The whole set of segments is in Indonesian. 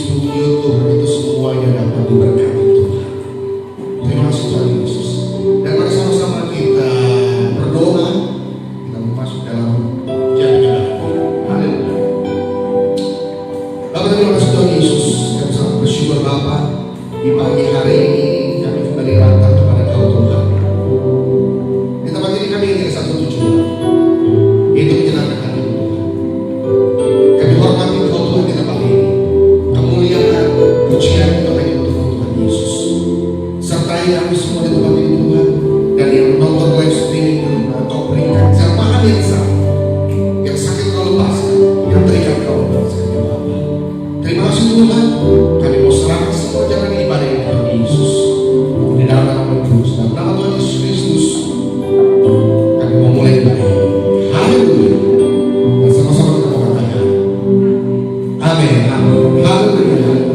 Facebook, YouTube, itu semuanya dapat diberkati Tuhan. Terima kasih Tuhan Yesus. Dan mari sama-sama kita berdoa. Kita masuk dalam jam-jam. Haleluya. Bapak, terima kasih Tuhan Yesus. Kami sangat bersyukur Bapa, di pagi hari ini kami kembali datang kepada Kau Tuhan. Di tempat ini kami ingin satu tujuan, yaitu menyenangkan hati Tuhan. Kami hormati Kau Tuhan di tempat ini. Kemuliaan, pujian itu hanya untuk Tuhan Yesus. Sertai kami semua di tempat ini Tuhan. Dan yang menonton live streaming Tuhan, Kau berikan jamahan yang sama, yang sakit Kau lepaskan, yang terikat Kau lepaskan ya Bapa. Terima kasih Tuhan. Kami mau serahkan semua jalan ibadah ini Tuhan Yesus. Di dalam nama Yesus, dalam nama Tuhan Yesus Kristus, kami mau mulai ibadah ini. Haleluya. Dan sama-sama kita mau katakan amin, amin, haleluya, haleluya.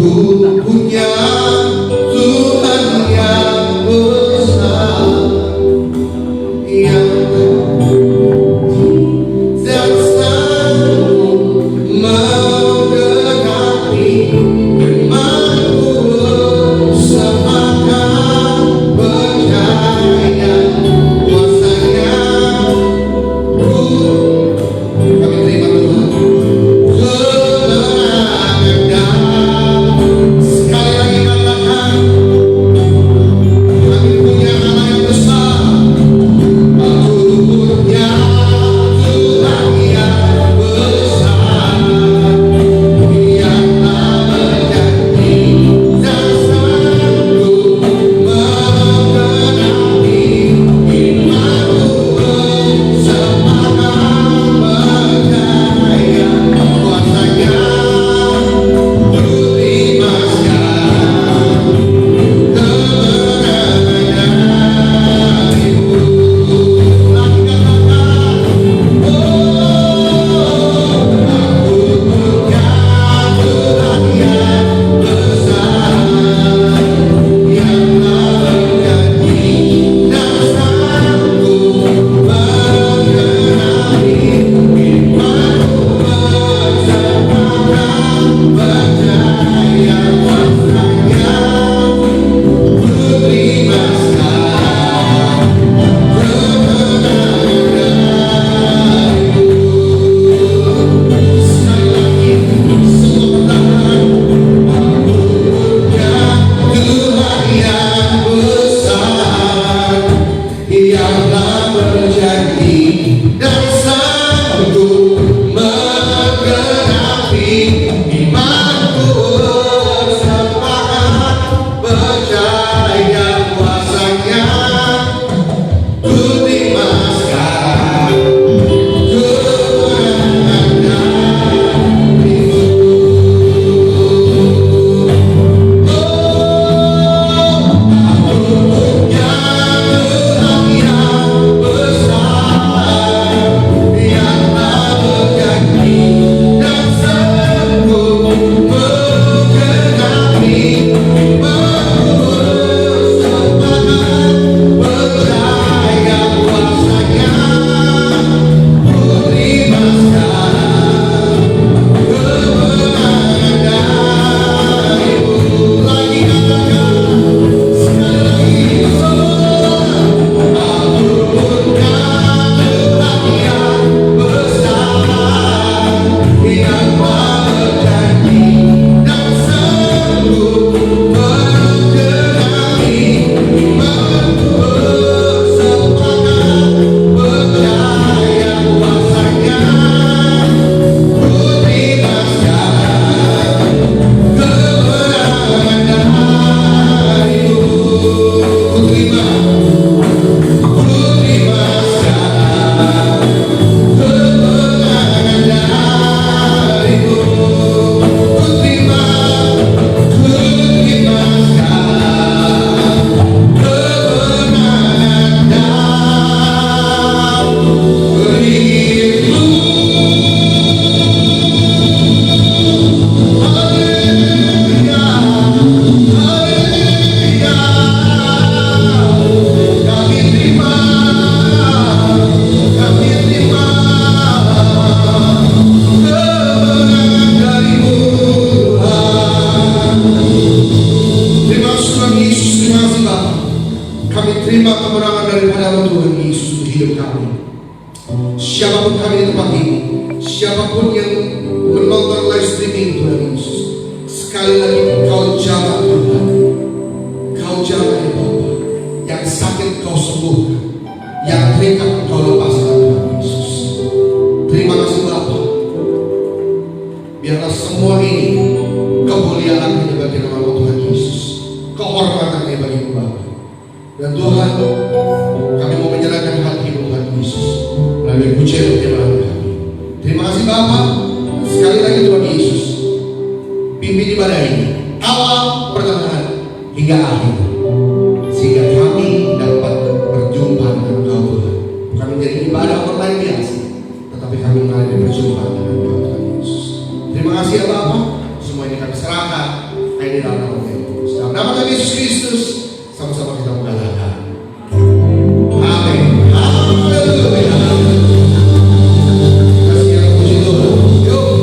Ku punya Tuhan yang besar, yang dan sanggup menggenapi imanku, sepakat percaya kuasanya. Kami terima Tuhan kemenangan dan sekali lagi katakan, kami punya Allah yang besar. Aku punya Tuhan yang besar, yang menjadi dan sanggup menggenapi imanku, sepakat percaya kuasanya. Ku terima sekarang kemenangan darimu. Lagi katakan, aku punya Tuhan yang besar, yang menjadi dan sanggup menggenapi imanku, sepakat percaya kuasanya. Ku terima sekarang kemenangan darimu. Sekali lagi, semua katakan, aku punya Tuhan yang besar, yang menjadi dan sanggup menggenapi imanku, sepakat percaya kuasanya. Ku terima sekarang kemenangan darimu. Aku punya Tuhan yang besar, yang menjadi dan sanggup menggenapi imanku, sepakat percaya kuasanya. Ku terima sekarang kemenangan darimu. Lagi katakan, sekali lagi semua, aku punya Tuhan yang besar, yang menjadi dan sanggup menggenapi imanku, sepakat percaya kuasanya. Ku terima sekarang kemenangan darimu. Ku terima sekarang kemenangan darimu. Ku terima sekarang kemenangan darimu. Haleluya, haleluya. Kami terima kemenangan darimu, Tuhan. Terima kasih Tuhan Yesus, terima kasih Bapa. Kami terima kemenangan daripada Tuhan Yesus di hidup kami. Siapapun kami di tempat ini, siapapun yang menonton live streaming Tuhan Yesus, sekali lagi Kau jaga Tuhan, Kau jaga ya Bapa. Yang sakit Kau sembuhkan, yang terikat Kau lepaskan Tuhan Yesus. Terima kasih Bapa. Biarlah semua ini kemuliaan hanya bagi nama Tuhan Yesus, kehormatan hanya bagi Bapa. Dan Tuhan, kami mau menyerahkan hati Tuhan Yesus melalui pujian firman kami. Terima kasih Bapa. Dan sekali lagi Tuhan Yesus, pimpin ibadah ini awal, pertengahan hingga akhir, sehingga kami dapat berjumpa dengan Kau Tuhan. Bukan menjadi ibadah online biasa, tetapi kami mengalami perjumpaan dengan Kau Tuhan Yesus. Terima kasih ya Bapa. Semua semua ini kami serahkan di dalam nama Yesus. Dalam nama Tuhan Yesus Kristus, sama-sama kita mengatakan amin. Haleluya. Kasih yang puji Tuhan. Yuk.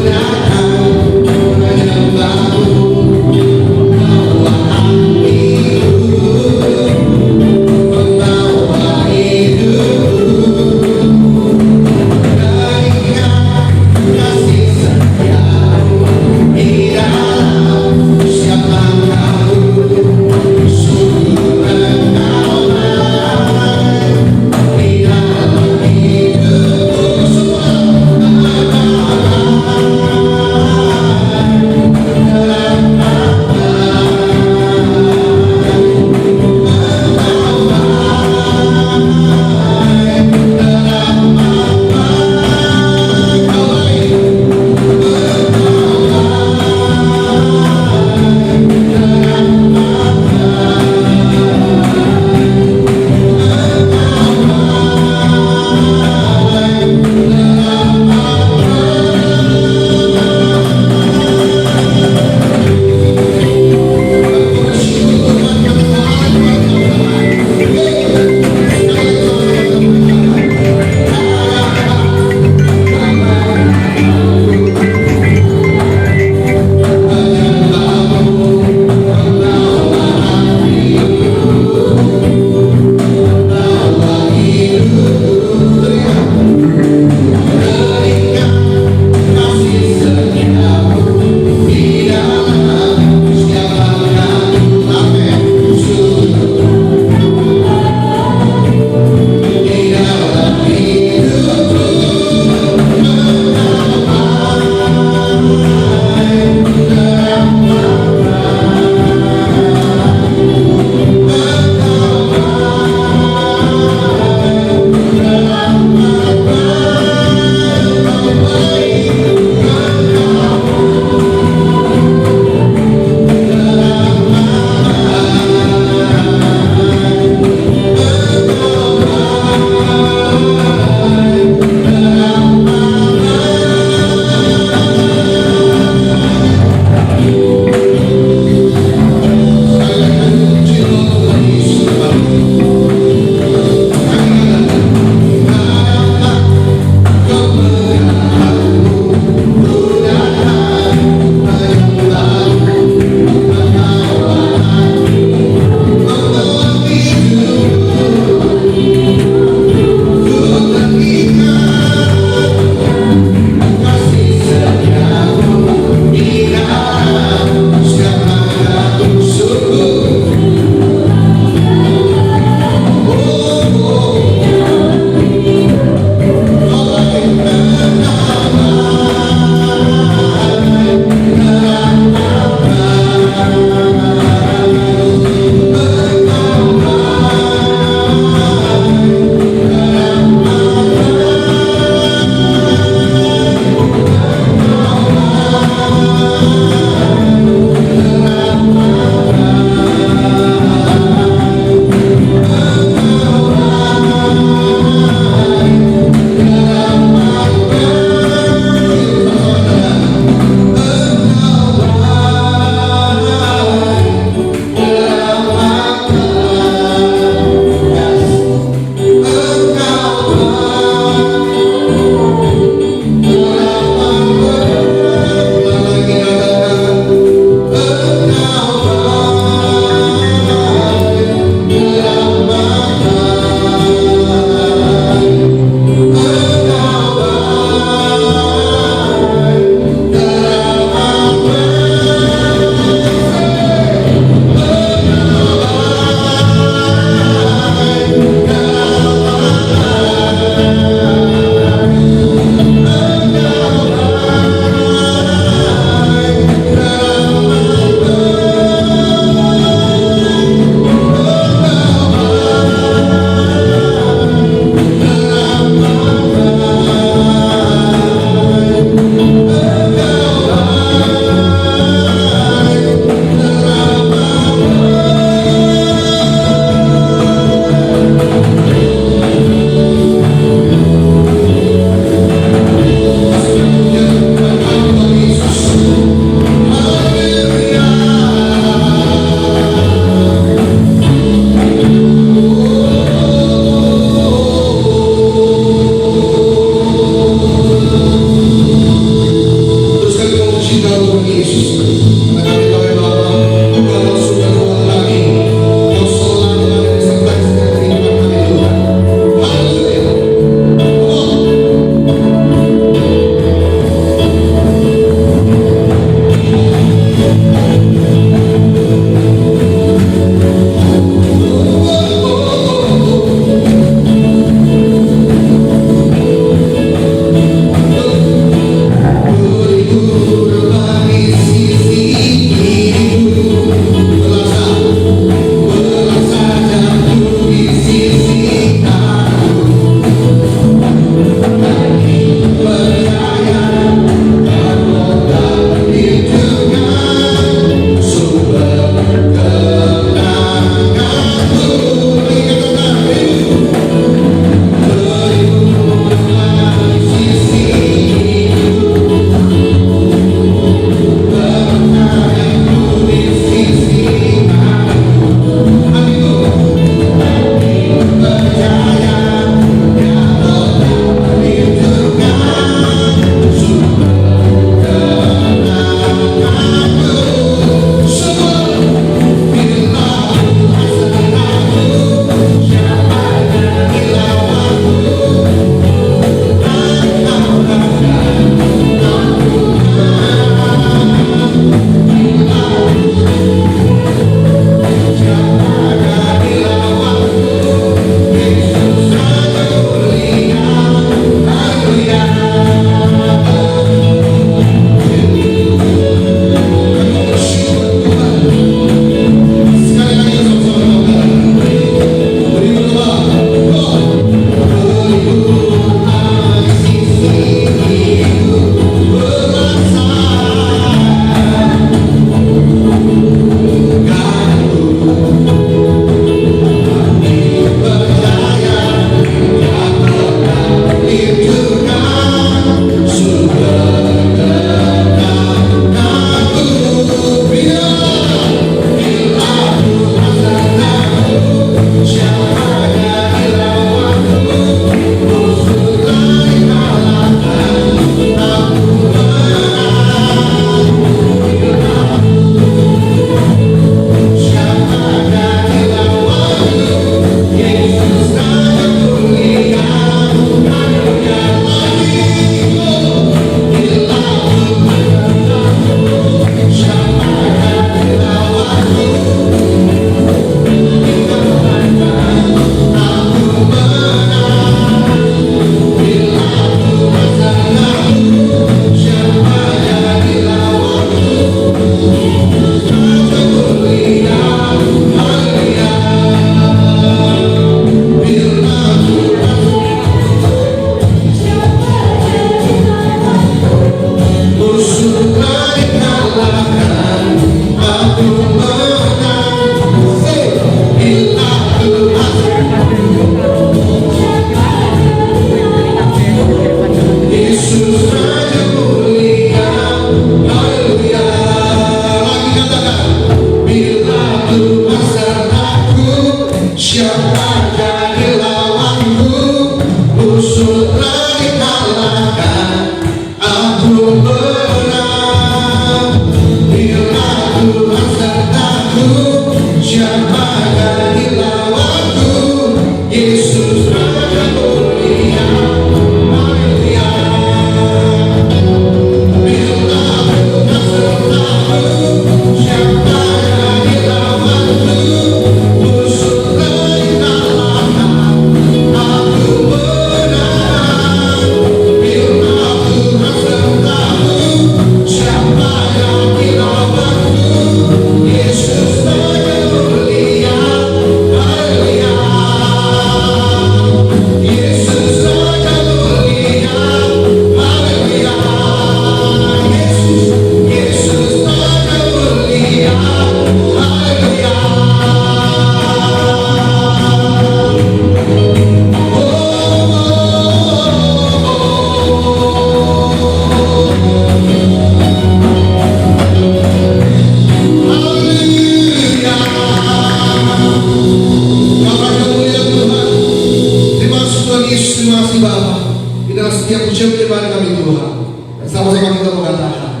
terima kasih Bapa. Di dalam setiap ujian penyembahan kami Tuhan. Dan sama-sama kita mengatakan,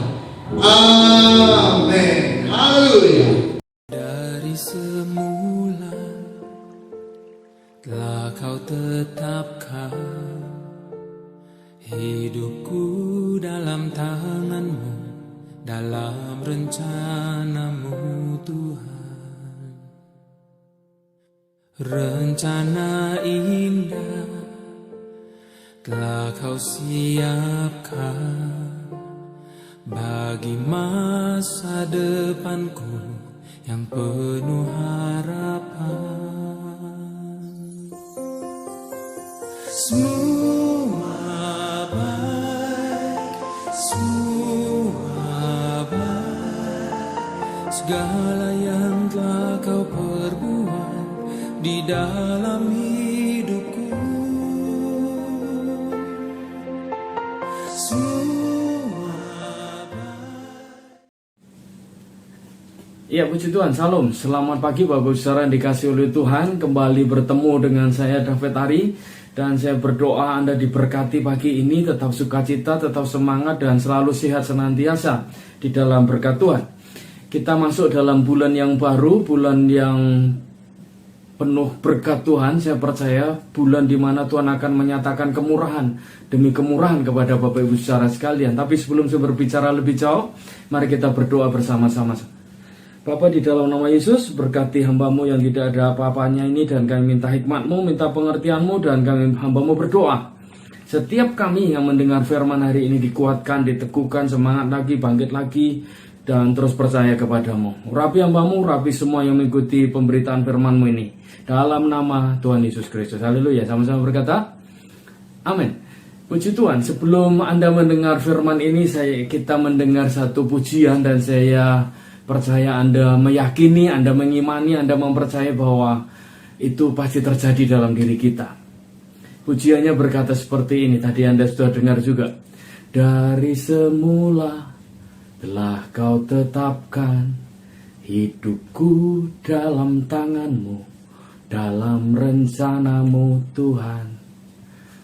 amin. Haleluya. Dari semula telah kau tetapkan hidupku dalam tanganmu, dalam rencanamu Tuhan. Rencana indah telah kau siapkan bagi masa depanku yang penuh harapan. Semua baik, semua baik, segala yang telah kau perbuat di dalam hidupku. Ya, puji Tuhan, salam. Selamat pagi Bapak Ibu Saudara yang dikasih oleh Tuhan. Kembali bertemu dengan saya David Ari. Dan saya berdoa Anda diberkati pagi ini, tetap sukacita, tetap semangat, dan selalu sehat senantiasa di dalam berkat Tuhan. Kita masuk dalam bulan yang baru, bulan yang penuh berkat Tuhan. Saya percaya bulan di mana Tuhan akan menyatakan kemurahan demi kemurahan kepada Bapak Ibu Saudara sekalian. Tapi sebelum saya berbicara lebih jauh, mari kita berdoa bersama-sama. Bapa, di dalam nama Yesus, berkati hamba-Mu yang tidak ada apa-apanya ini, dan kami minta hikmat-Mu, minta pengertian-Mu, dan kami hamba-Mu berdoa. Setiap kami yang mendengar firman hari ini dikuatkan, diteguhkan, semangat lagi, bangkit lagi, dan terus percaya kepada-Mu. Urapi hamba-Mu, urapi semua yang mengikuti pemberitaan firman-Mu ini. Dalam nama Tuhan Yesus Kristus. Haleluya. Sama-sama berkata, amin. Puji Tuhan, sebelum Anda mendengar firman ini, kita mendengar satu pujian, dan saya percaya Anda meyakini, Anda mengimani, Anda mempercayai bahwa itu pasti terjadi dalam diri kita. Pujiannya berkata seperti ini, tadi Anda sudah dengar juga. Dari semula telah kau tetapkan hidupku dalam tanganmu, dalam rencanamu Tuhan.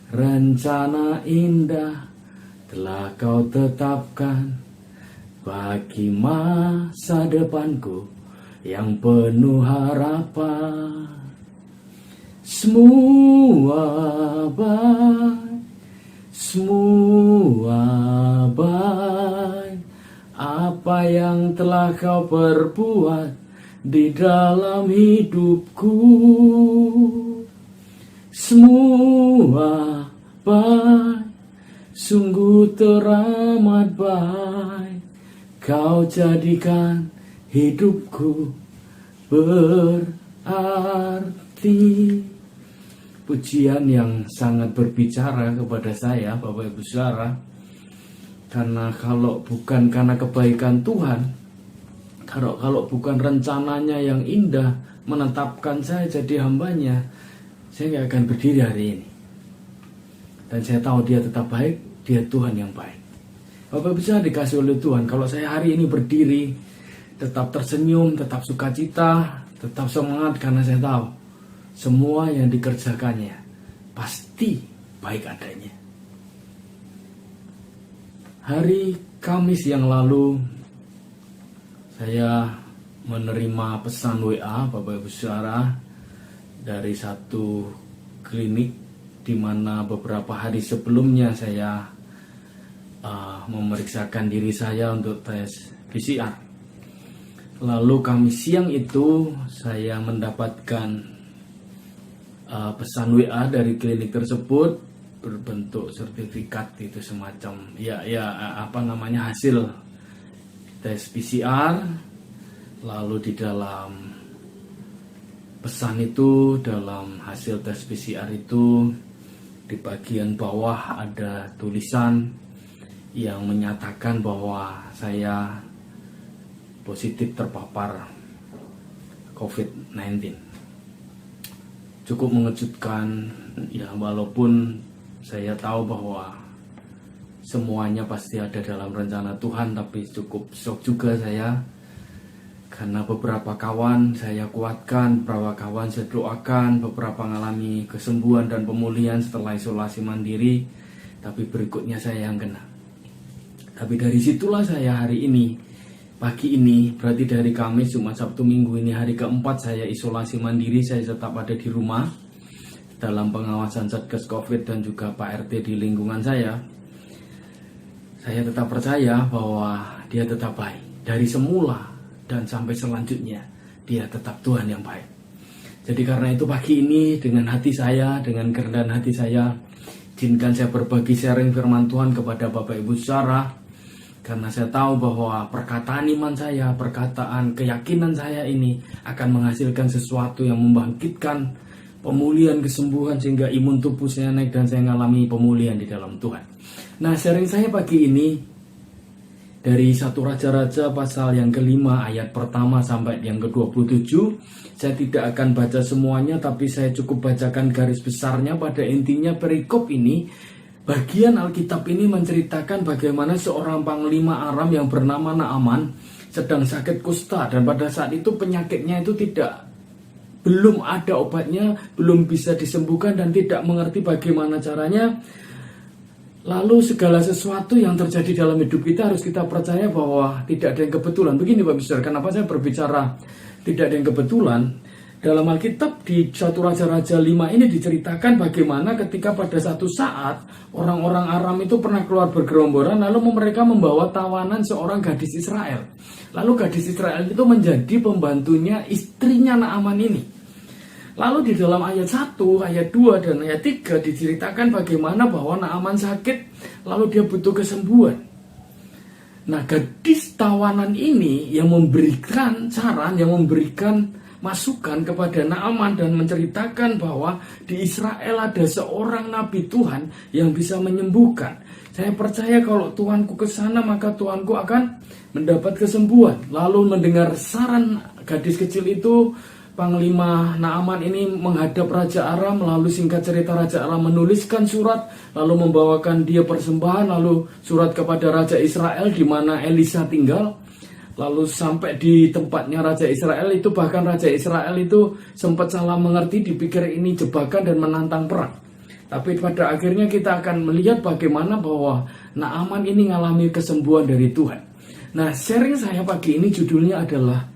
Rencana indah telah kau tetapkan bagi masa depanku yang penuh harapan. Semua baik, semua baik, apa yang telah kau perbuat di dalam hidupku. Semua baik, sungguh teramat baik. Kau jadikan hidupku berarti. Pujian yang sangat berbicara kepada saya, Bapak Ibu Saudara. Karena kalau bukan karena kebaikan Tuhan, kalau bukan rencananya yang indah menetapkan saya jadi hambanya, saya nggak akan berdiri hari ini. Dan saya tahu Dia tetap baik, Dia Tuhan yang baik. Bapak bisa dikasih oleh Tuhan, kalau saya hari ini berdiri, tetap tersenyum, tetap sukacita, tetap semangat, karena saya tahu semua yang dikerjakannya pasti baik adanya. Hari Kamis yang lalu, saya menerima pesan WA Bapak Ibu Saudara dari satu klinik di mana beberapa hari sebelumnya saya memeriksakan diri saya untuk tes PCR. Lalu Kamis siang itu saya mendapatkan pesan WA dari klinik tersebut berbentuk sertifikat, itu semacam hasil tes PCR. Lalu di dalam pesan itu, dalam hasil tes PCR itu, di bagian bawah ada tulisan yang menyatakan bahwa saya positif terpapar COVID-19. Cukup mengejutkan, ya, walaupun saya tahu bahwa semuanya pasti ada dalam rencana Tuhan, tapi cukup shock juga saya. Karena beberapa kawan saya kuatkan, beberapa kawan saya doakan, beberapa mengalami kesembuhan dan pemulihan setelah isolasi mandiri, tapi berikutnya saya yang kena. Tapi dari situlah saya hari ini, pagi ini, berarti dari Kamis, Jumat, Sabtu, Minggu ini hari keempat saya isolasi mandiri, saya tetap ada di rumah dalam pengawasan Satgas Covid dan juga Pak RT di lingkungan saya. Saya tetap percaya bahwa dia tetap baik dari semula. Dan sampai selanjutnya dia tetap Tuhan yang baik. Jadi karena itu pagi ini dengan hati saya, dengan kerendahan hati saya, izinkan saya berbagi sharing firman Tuhan kepada Bapak Ibu saudara. Karena saya tahu bahwa perkataan iman saya, perkataan keyakinan saya ini akan menghasilkan sesuatu yang membangkitkan pemulihan, kesembuhan sehingga imun tubuh saya naik dan saya mengalami pemulihan di dalam Tuhan. Nah, sharing saya pagi ini dari 1 Raja-Raja pasal yang kelima ayat pertama sampai yang ke-27. Saya tidak akan baca semuanya, tapi saya cukup bacakan garis besarnya. Pada intinya perikop ini, bagian Alkitab ini menceritakan bagaimana seorang panglima Aram yang bernama Naaman sedang sakit kusta. Dan pada saat itu penyakitnya itu belum ada obatnya, belum bisa disembuhkan dan tidak mengerti bagaimana caranya. Lalu segala sesuatu yang terjadi dalam hidup kita harus kita percaya bahwa tidak ada yang kebetulan. Begini Bapak Saudara, kenapa saya berbicara tidak ada yang kebetulan? Dalam Alkitab di 1 Raja-Raja 5 ini diceritakan bagaimana ketika pada satu saat orang-orang Aram itu pernah keluar bergerombolan, lalu mereka membawa tawanan seorang gadis Israel. Lalu gadis Israel itu menjadi pembantunya istrinya Naaman ini. Lalu di dalam ayat 1, ayat 2, dan ayat 3 diceritakan bagaimana bahwa Naaman sakit, lalu dia butuh kesembuhan. Nah, gadis tawanan ini yang memberikan saran, yang memberikan masukan kepada Naaman dan menceritakan bahwa di Israel ada seorang nabi Tuhan yang bisa menyembuhkan. Saya percaya kalau Tuanku ke sana maka Tuanku akan mendapat kesembuhan. Lalu mendengar saran gadis kecil itu, Panglima Naaman ini menghadap Raja Aram, lalu singkat cerita Raja Aram menuliskan surat, lalu membawakan dia persembahan, lalu surat kepada Raja Israel di mana Elisa tinggal. Lalu sampai di tempatnya Raja Israel itu, bahkan Raja Israel itu sempat salah mengerti, dipikir ini jebakan dan menantang perang. Tapi pada akhirnya kita akan melihat bagaimana bahwa Naaman ini mengalami kesembuhan dari Tuhan. Nah, sharing saya pagi ini judulnya adalah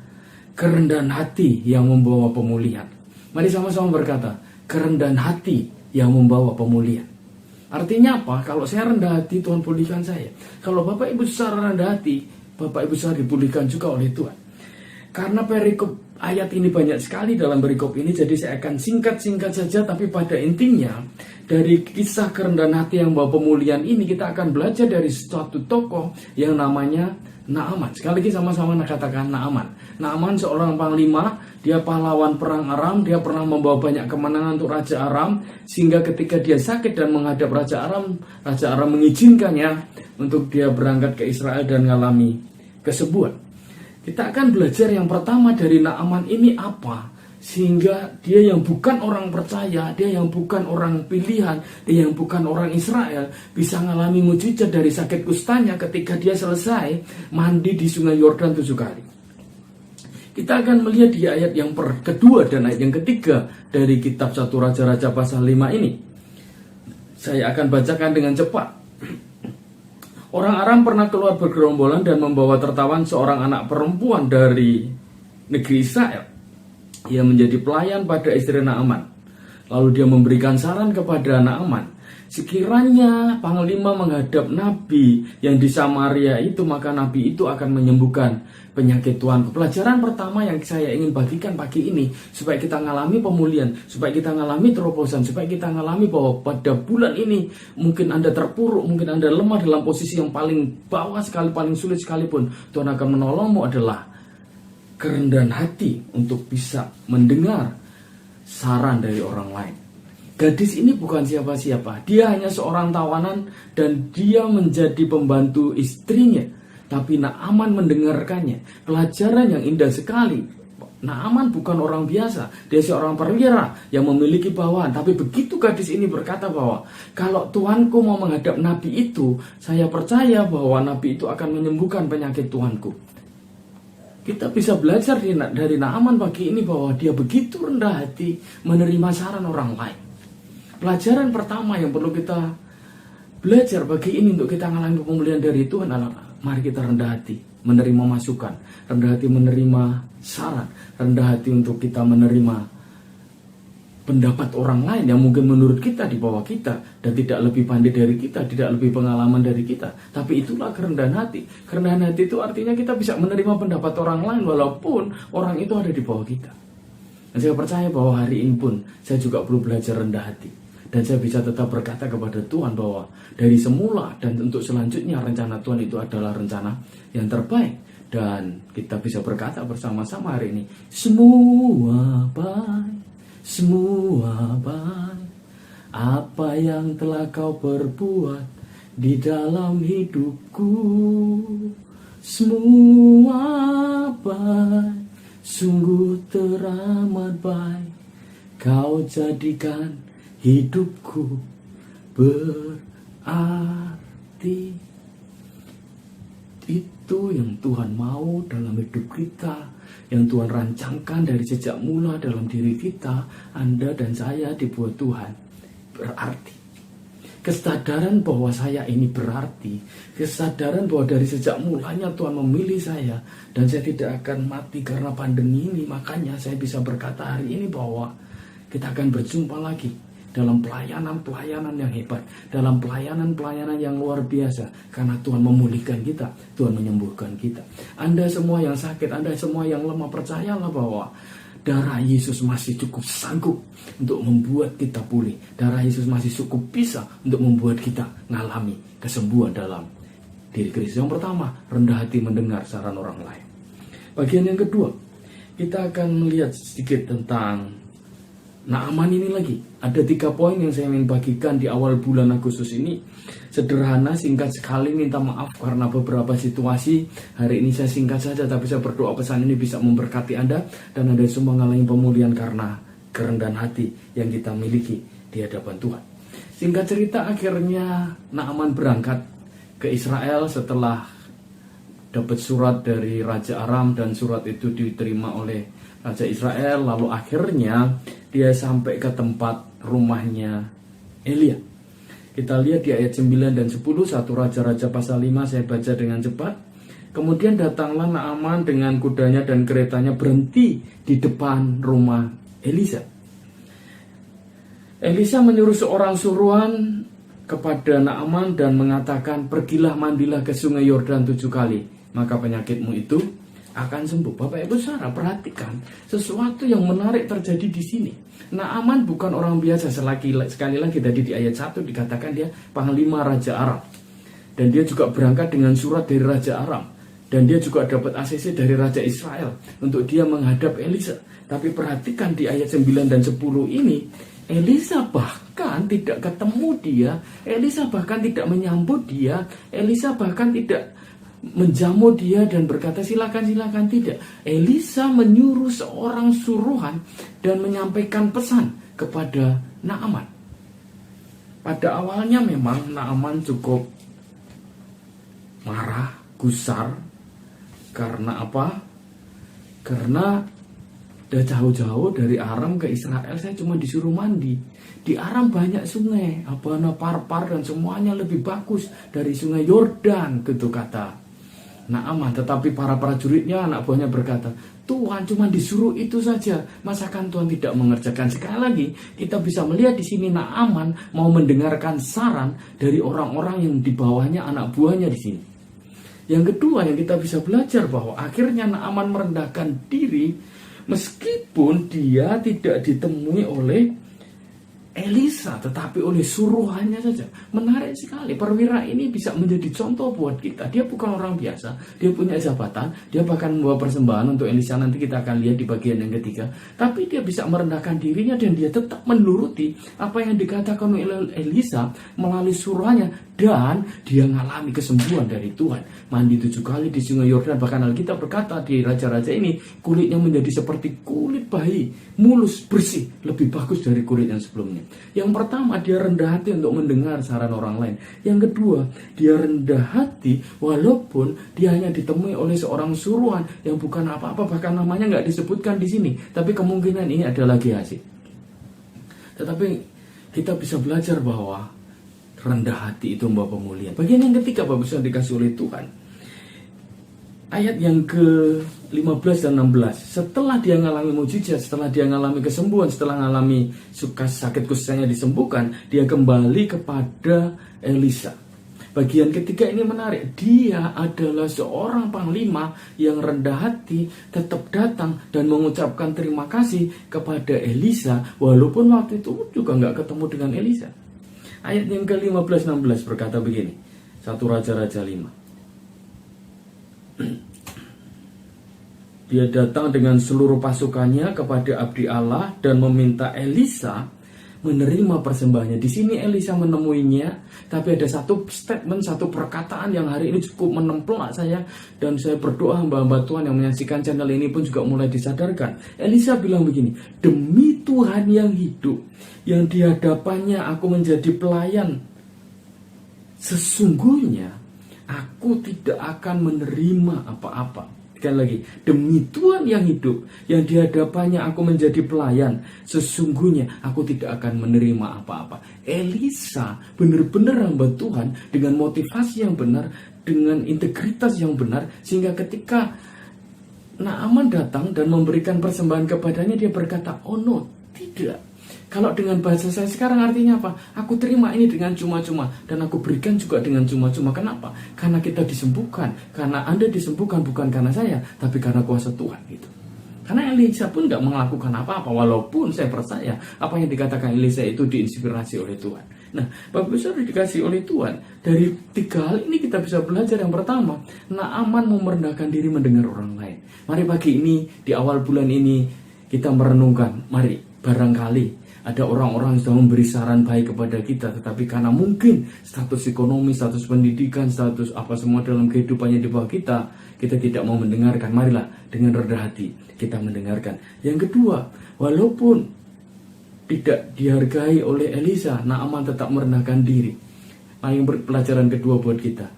kerendahan hati yang membawa pemulihan. Mari sama-sama berkata, kerendahan hati yang membawa pemulihan. Artinya apa? Kalau saya rendah hati, Tuhan pulihkan saya. Kalau Bapak Ibu secara rendah hati, Bapak Ibu secara dipulihkan juga oleh Tuhan. Karena perikop ayat ini banyak sekali dalam perikop ini, jadi saya akan singkat-singkat saja, tapi pada intinya dari kisah kerendahan hati yang membawa pemulihan ini kita akan belajar dari suatu tokoh yang namanya Naaman. Sekali lagi sama-sama katakan Naaman. Naaman seorang panglima, dia pahlawan perang Aram, dia pernah membawa banyak kemenangan untuk Raja Aram, sehingga ketika dia sakit dan menghadap Raja Aram mengizinkannya untuk dia berangkat ke Israel dan mengalami kesembuhan. Kita akan belajar yang pertama dari Naaman ini apa? Sehingga dia yang bukan orang percaya, dia yang bukan orang pilihan, dia yang bukan orang Israel bisa mengalami mujizat dari sakit kustanya ketika dia selesai mandi di sungai Yordan 7 kali. Kita akan melihat di ayat yang kedua dan ayat yang ketiga dari kitab 1 Raja-Raja pasal 5 ini. Saya akan bacakan dengan cepat. Orang Aram pernah keluar bergerombolan dan membawa tertawan seorang anak perempuan dari negeri Israel. Ia menjadi pelayan pada istri Naaman. Lalu dia memberikan saran kepada Naaman, sekiranya panglima menghadap nabi yang di Samaria itu, maka nabi itu akan menyembuhkan penyakit Tuanku. Pelajaran pertama yang saya ingin bagikan pagi ini, supaya kita mengalami pemulihan, supaya kita mengalami terobosan, supaya kita mengalami bahwa pada bulan ini mungkin Anda terpuruk, mungkin Anda lemah dalam posisi yang paling bawah sekali, paling sulit sekalipun, Tuhan akan menolongmu adalah kerendahan hati untuk bisa mendengar saran dari orang lain. Gadis ini bukan siapa-siapa, dia hanya seorang tawanan dan dia menjadi pembantu istrinya. Tapi Naaman mendengarkannya. Pelajaran yang indah sekali. Naaman bukan orang biasa, dia seorang perwira yang memiliki bawahan. Tapi begitu gadis ini berkata bahwa kalau Tuanku mau menghadap nabi itu, saya percaya bahwa nabi itu akan menyembuhkan penyakit Tuanku. Kita bisa belajar dari Naaman pagi ini bahwa dia begitu rendah hati menerima saran orang lain. Pelajaran pertama yang perlu kita belajar pagi ini untuk kita mengalami pemulihan dari Tuhan adalah mari kita rendah hati menerima masukan, rendah hati menerima saran, rendah hati untuk kita menerima pendapat orang lain yang mungkin menurut kita di bawah kita dan tidak lebih pandai dari kita, tidak lebih pengalaman dari kita. Tapi itulah kerendahan hati. Kerendahan hati itu artinya kita bisa menerima pendapat orang lain walaupun orang itu ada di bawah kita. Dan saya percaya bahwa hari ini pun saya juga perlu belajar rendah hati. Dan saya bisa tetap berkata kepada Tuhan bahwa dari semula dan untuk selanjutnya rencana Tuhan itu adalah rencana yang terbaik. Dan kita bisa berkata bersama-sama hari ini, semua baik. Semua baik, apa yang telah kau perbuat di dalam hidupku. Semua baik, sungguh teramat baik. Kau jadikan hidupku berarti. Itu yang Tuhan mau dalam hidup kita, yang Tuhan rancangkan dari sejak mula dalam diri kita. Anda dan saya dibuat Tuhan berarti. Kesadaran bahwa saya ini berarti, kesadaran bahwa dari sejak mulanya Tuhan memilih saya dan saya tidak akan mati karena pandemi ini. Makanya saya bisa berkata hari ini bahwa kita akan berjumpa lagi dalam pelayanan-pelayanan yang hebat, dalam pelayanan-pelayanan yang luar biasa, karena Tuhan memulihkan kita, Tuhan menyembuhkan kita. Anda semua yang sakit, Anda semua yang lemah, percayalah bahwa darah Yesus masih cukup sanggup untuk membuat kita pulih. Darah Yesus masih cukup bisa untuk membuat kita mengalami kesembuhan dalam diri Kristus. Yang pertama, rendah hati mendengar saran orang lain. Bagian yang kedua, kita akan melihat sedikit tentang Naaman ini lagi. Ada 3 poin yang saya ingin bagikan di awal bulan Agustus ini. Sederhana, singkat sekali, minta maaf karena beberapa situasi. Hari ini saya singkat saja, tapi saya berdoa pesan ini bisa memberkati Anda dan Anda semua mengalami pemulihan karena kerendahan hati yang kita miliki di hadapan Tuhan. Singkat cerita, akhirnya Naaman berangkat ke Israel setelah dapat surat dari Raja Aram dan surat itu diterima oleh Raja Israel. Lalu akhirnya dia sampai ke tempat rumahnya Elia. Kita lihat di ayat 9 dan 10, 1 Raja-Raja pasal 5, saya baca dengan cepat. Kemudian datanglah Naaman dengan kudanya dan keretanya berhenti di depan rumah Elisa. Elisa menyuruh seorang suruhan kepada Naaman dan mengatakan, pergilah mandilah ke sungai Yordan 7 kali, maka penyakitmu itu akan sembuh. Bapak Ibu Saudara, perhatikan sesuatu yang menarik terjadi di sini. Naaman bukan orang biasa. Sekali lagi tadi di ayat 1 dikatakan dia panglima Raja Aram. Dan dia juga berangkat dengan surat dari Raja Aram. Dan dia juga dapat ACC dari Raja Israel untuk dia menghadap Elisa. Tapi perhatikan di ayat 9 dan 10 ini, Elisa bahkan tidak ketemu dia. Elisa bahkan tidak menyambut dia. Elisa bahkan tidak menjamu dia dan berkata silakan, tidak. Elisa menyuruh seorang suruhan dan menyampaikan pesan kepada Naaman. Pada awalnya memang Naaman cukup marah, gusar. Karena apa? Karena udah jauh-jauh dari Aram ke Israel, saya cuma disuruh mandi. Di Aram banyak sungai, Abana, Parpar, dan semuanya lebih bagus dari sungai Yordan, gitu kata Naaman. Tetapi para prajuritnya, anak buahnya berkata, Tuhan cuma disuruh itu saja, masakan Tuhan tidak mengerjakan? Sekali lagi kita bisa melihat di sini Naaman mau mendengarkan saran dari orang-orang yang di bawahnya, anak buahnya di sini. Yang kedua yang kita bisa belajar bahwa akhirnya Naaman merendahkan diri meskipun dia tidak ditemui oleh Elisa, tetapi oleh suruhannya saja. Menarik sekali, perwira ini bisa menjadi contoh buat kita. Dia bukan orang biasa, dia punya jabatan, dia bahkan membawa persembahan untuk Elisa. Nanti kita akan lihat di bagian yang ketiga. Tapi dia bisa merendahkan dirinya dan dia tetap menuruti apa yang dikatakan oleh Elisa melalui suruhannya. Dan dia mengalami kesembuhan dari Tuhan. Mandi 7 kali di sungai Yordan. Bahkan Alkitab berkata di raja-raja ini, kulitnya menjadi seperti kulit bayi, mulus, bersih, lebih bagus dari kulit yang sebelumnya. Yang pertama, dia rendah hati untuk mendengar saran orang lain. Yang kedua, dia rendah hati walaupun dia hanya ditemui oleh seorang suruhan yang bukan apa-apa, bahkan namanya nggak disebutkan di sini. Tapi kemungkinan ini adalah Gehazi. Tetapi kita bisa belajar bahwa rendah hati itu membawa pemulihan. Bagian yang ketiga, Bapak Ibu dikasih oleh Tuhan. Ayat yang ke-15 dan 16. Setelah dia mengalami mujizat, setelah dia mengalami kesembuhan, setelah mengalami sakit kusanya disembuhkan, dia kembali kepada Elisa. Bagian ketiga ini menarik. Dia adalah seorang panglima yang rendah hati, tetap datang dan mengucapkan terima kasih kepada Elisa, walaupun waktu itu juga nggak ketemu dengan Elisa. Ayat yang ke-15-16 berkata begini. 1 Raja-Raja 5. Dia datang dengan seluruh pasukannya kepada abdi Allah dan meminta Elisa menerima persembahannya. Di sini Elisa menemuinya, tapi ada satu statement, satu perkataan yang hari ini cukup menempelak saya, dan saya berdoa hamba-hamba Tuhan yang menyaksikan channel ini pun juga mulai disadarkan. Elisa bilang begini, demi Tuhan yang hidup, yang di hadapannya aku menjadi pelayan, sesungguhnya aku tidak akan menerima apa-apa. Sekali lagi, demi Tuhan yang hidup, yang di hadapannya aku menjadi pelayan, sesungguhnya aku tidak akan menerima apa-apa. Elisa benar-benar hamba Tuhan dengan motivasi yang benar, dengan integritas yang benar, sehingga ketika Naaman datang dan memberikan persembahan kepadanya, dia berkata, oh no, tidak. Kalau dengan bahasa saya sekarang artinya apa? Aku terima ini dengan cuma-cuma dan aku berikan juga dengan cuma-cuma. Kenapa? Karena kita disembuhkan. Karena Anda disembuhkan bukan karena saya, tapi karena kuasa Tuhan gitu. Karena Elisa pun gak melakukan apa-apa, walaupun saya percaya apa yang dikatakan Elisa itu diinspirasi oleh Tuhan. Nah, Bapak Ibu Saudara dikasih oleh Tuhan, dari 3 hal ini kita bisa belajar. Yang pertama, Naaman merendahkan diri mendengar orang lain. Mari pagi ini, di awal bulan ini, kita merenungkan, mari barangkali ada orang-orang yang sudah memberi saran baik kepada kita, tetapi karena mungkin status ekonomi, status pendidikan, status apa semua dalam kehidupannya di bawah kita, kita tidak mau mendengarkan. Marilah dengan rendah hati kita mendengarkan. Yang kedua, walaupun tidak dihargai oleh Elisa, Naaman tetap merendahkan diri. Yang pelajaran kedua buat kita,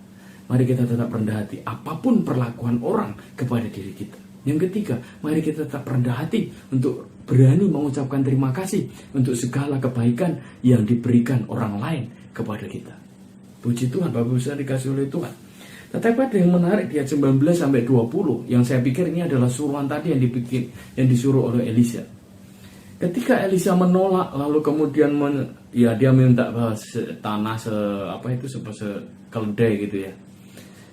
mari kita tetap rendah hati apapun perlakuan orang kepada diri kita. Yang ketiga, mari kita tetap rendah hati untuk berani mengucapkan terima kasih untuk segala kebaikan yang diberikan orang lain kepada kita. Puji Tuhan, Bapak Ibu dikasih oleh Tuhan. Tetapi ada yang menarik di ayat 19-20 yang saya pikir ini adalah suruhan tadi yang disuruh oleh Elisa. Ketika Elisa menolak, lalu kemudian dia minta tanah sekeledai gitu ya.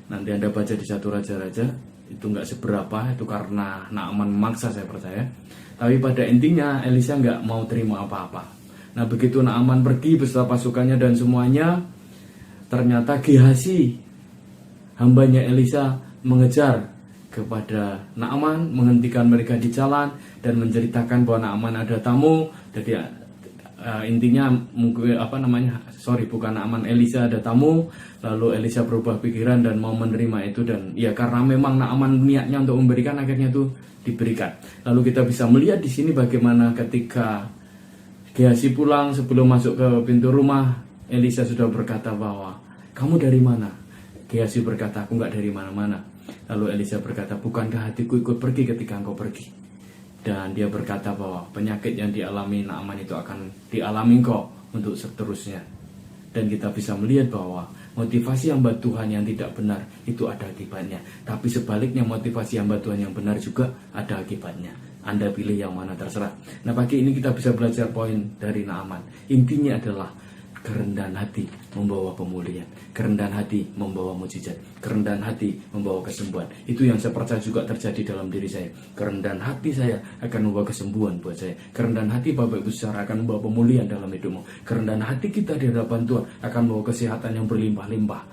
Nanti Anda baca di 1 Raja-Raja, itu nggak seberapa, itu karena Naaman memaksa, saya percaya. Tapi pada intinya Elisa nggak mau terima apa-apa. Nah, begitu Naaman pergi beserta pasukannya dan semuanya, ternyata Gehazi, hambanya Elisa, mengejar kepada Naaman, menghentikan mereka di jalan dan menceritakan bahwa Naaman ada tamu. Jadi intinya mungkin bukan Naaman, Elisa ada tamu. Lalu Elisa berubah pikiran dan mau menerima itu, dan ya karena memang Naaman niatnya untuk memberikan, akhirnya itu diberikan. Lalu kita bisa melihat di sini bagaimana ketika Gehazi pulang, sebelum masuk ke pintu rumah, Elisa sudah berkata bahwa, kamu dari mana? Gehazi berkata, aku nggak dari mana-mana. Lalu Elisa berkata, bukankah hatiku ikut pergi ketika engkau pergi? Dan dia berkata bahwa penyakit yang dialami Naaman itu akan dialami engkau untuk seterusnya. Dan kita bisa melihat bahwa motivasi hamba Tuhan yang tidak benar itu ada akibatnya. Tapi sebaliknya motivasi hamba Tuhan yang benar juga ada akibatnya. Anda pilih yang mana terserah. Nah, pagi ini kita bisa belajar poin dari Naaman. Intinya adalah kerendahan hati membawa pemulihan, kerendahan hati membawa mujizat, kerendahan hati membawa kesembuhan. Itu yang saya percaya juga terjadi dalam diri saya. Kerendahan hati saya akan membawa kesembuhan buat saya. Kerendahan hati Bapak Ibu Saudara akan membawa pemulihan dalam hidupmu. Kerendahan hati kita di hadapan Tuhan akan membawa kesehatan yang berlimpah-limpah.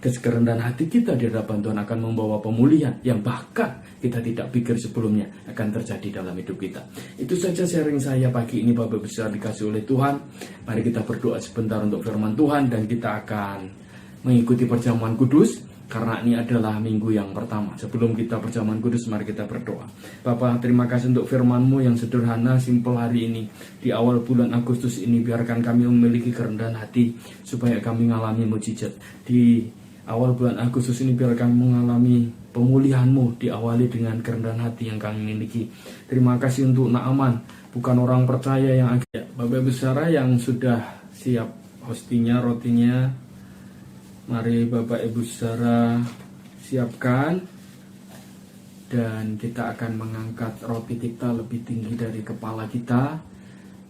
Kerendahan hati kita di hadapan Tuhan akan membawa pemulihan yang bahkan kita tidak pikir sebelumnya akan terjadi dalam hidup kita. Itu saja sharing saya pagi ini, Bapak Ibu Saudara dikasih oleh Tuhan. Mari kita berdoa sebentar untuk firman Tuhan dan kita akan mengikuti perjamuan kudus, karena ini adalah minggu yang pertama. Sebelum kita perjamuan kudus, mari kita berdoa. Bapa, terima kasih untuk firman-Mu yang sederhana, simpel hari ini. Di awal bulan Agustus ini, biarkan kami memiliki kerendahan hati, supaya kami mengalami mujizat. Di awal bulan Agustus ini, biar kami mengalami pemulihan-Mu, diawali dengan kerendahan hati yang kami miliki. Terima kasih untuk Naaman, bukan orang percaya yang agak. Bapak Ibu Saudara yang sudah siap hostinya, rotinya, mari Bapak Ibu Saudara siapkan, dan kita akan mengangkat roti kita lebih tinggi dari kepala kita.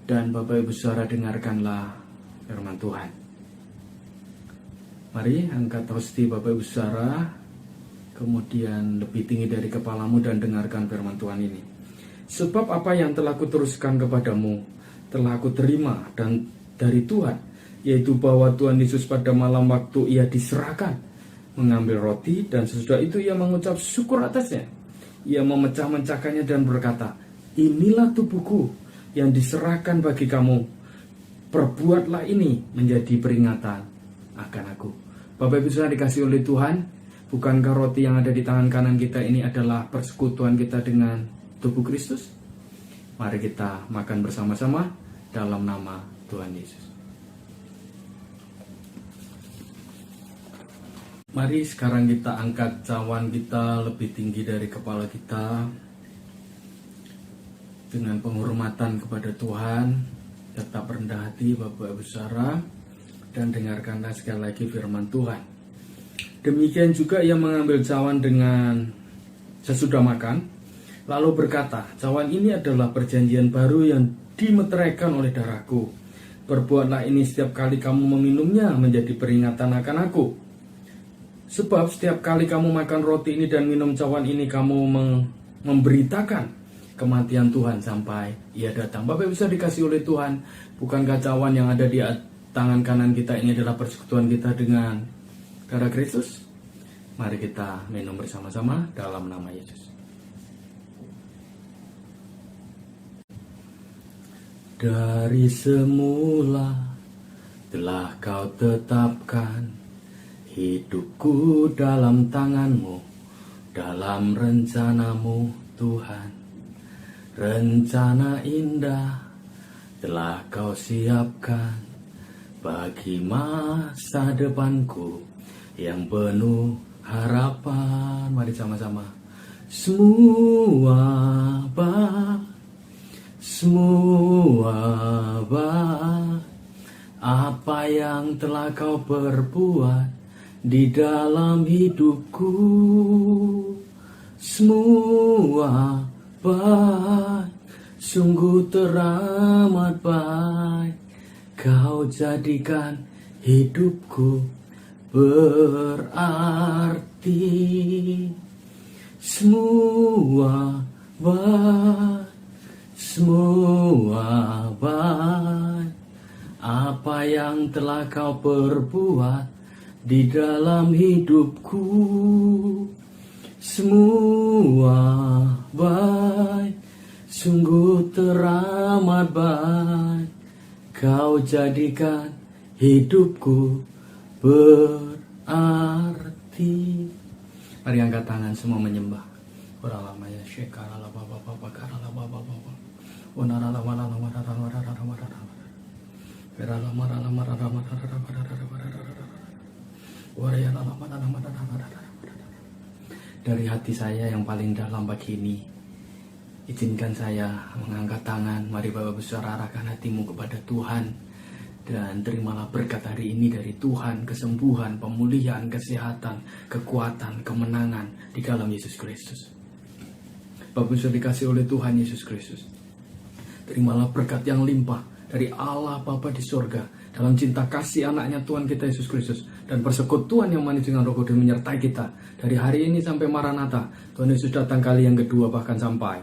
Dan Bapak Ibu Saudara dengarkanlah firman Tuhan. Mari angkat hosti Bapak Ibu Saudara, kemudian lebih tinggi dari kepalamu, dan dengarkan firman Tuhan ini. Sebab apa yang telah kuteruskan kepadamu telah aku terima dan dari Tuhan, yaitu bahwa Tuhan Yesus pada malam waktu ia diserahkan mengambil roti, dan sesudah itu ia mengucap syukur atasnya. Ia memecah-mecahkannya dan berkata, inilah tubuhku yang diserahkan bagi kamu. Perbuatlah ini menjadi peringatan akan aku. Bapak Ibu Saudara dikasih oleh Tuhan, bukankah roti yang ada di tangan kanan kita ini adalah persekutuan kita dengan tubuh Kristus? Mari kita makan bersama-sama dalam nama Tuhan Yesus. Mari sekarang kita angkat cawan kita lebih tinggi dari kepala kita, dengan penghormatan kepada Tuhan. Tetap rendah hati Bapak Ibu Saudara, dan dengarkanlah sekali lagi firman Tuhan. Demikian juga ia mengambil cawan dengan sesudah makan, lalu berkata, cawan ini adalah perjanjian baru yang dimeteraikan oleh darahku. Perbuatlah ini setiap kali kamu meminumnya menjadi peringatan akan aku. Sebab setiap kali kamu makan roti ini dan minum cawan ini, kamu memberitakan kematian Tuhan sampai ia datang. Bapak bisa dikasih oleh Tuhan, bukankah cawan yang ada di tangan kanan kita ini adalah persekutuan kita dengan darah Kristus? Mari kita minum bersama-sama dalam nama Yesus. Dari semula telah kau tetapkan hidupku dalam tangan-Mu, dalam rencana-Mu Tuhan. Rencana indah telah kau siapkan bagi masa depanku yang penuh harapan. Mari sama-sama. Semua apa yang telah kau perbuat di dalam hidupku, semua baik, sungguh teramat baik. Kau jadikan hidupku berarti. Semua baik, apa yang telah kau perbuat di dalam hidupku, semua baik, sungguh teramat baik. Kau jadikan hidupku berarti. Mari angkat tangan semua menyembah. Oralamaya shekarala baba baba karala baba baba. Onarala marala marala marala marala. Verala marala marala marala marala. Dari hati saya yang paling dalam pagi ini, izinkan saya mengangkat tangan. Mari Bapak Saudara arahkan hatimu kepada Tuhan, dan terimalah berkat hari ini dari Tuhan, kesembuhan, pemulihan, kesehatan, kekuatan, kemenangan di dalam Yesus Kristus. Bapak sudah dikasih oleh Tuhan Yesus Kristus. Terimalah berkat yang limpah dari Allah Bapa di surga, dalam cinta kasih anaknya Tuhan kita Yesus Kristus, dan persekutuan yang manis dengan Roh Kudus menyertai kita dari hari ini sampai Maranatha. Tuhan Yesus datang kali yang kedua, bahkan sampai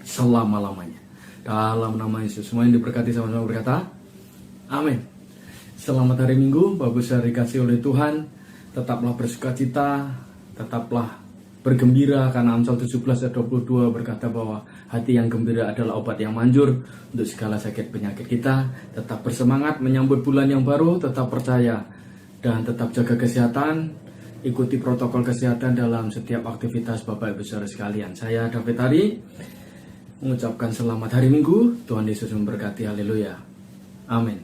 selama-lamanya. Dalam nama Yesus, semua yang diberkati sama-sama berkata amin. Selamat hari Minggu, Bapak Saudara dikasih oleh Tuhan. Tetaplah bersukacita, tetaplah bergembira, karena Amsal 17 ayat 22 berkata bahwa hati yang gembira adalah obat yang manjur untuk segala sakit penyakit kita. Tetap bersemangat menyambut bulan yang baru, tetap percaya dan tetap jaga kesehatan, ikuti protokol kesehatan dalam setiap aktivitas Bapak Ibu Saudara sekalian. Saya David Hari mengucapkan selamat hari Minggu. Tuhan Yesus memberkati. Haleluya. Amin.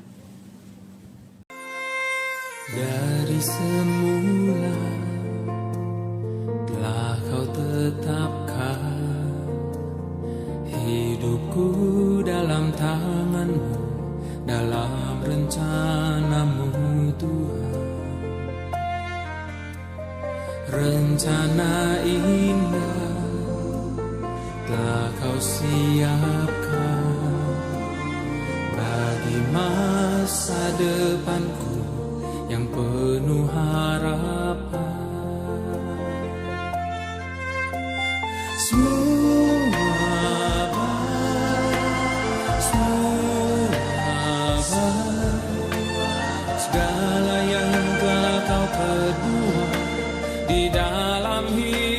Dari semula telah kau tetapkan hidupku dalam tangan-Mu, dalam rencana-Mu Tuhan. Rencana indah telah kau siapkan bagi masa depanku yang penuh harapan. Semua segala yang telah kau perbuat di dalam hidup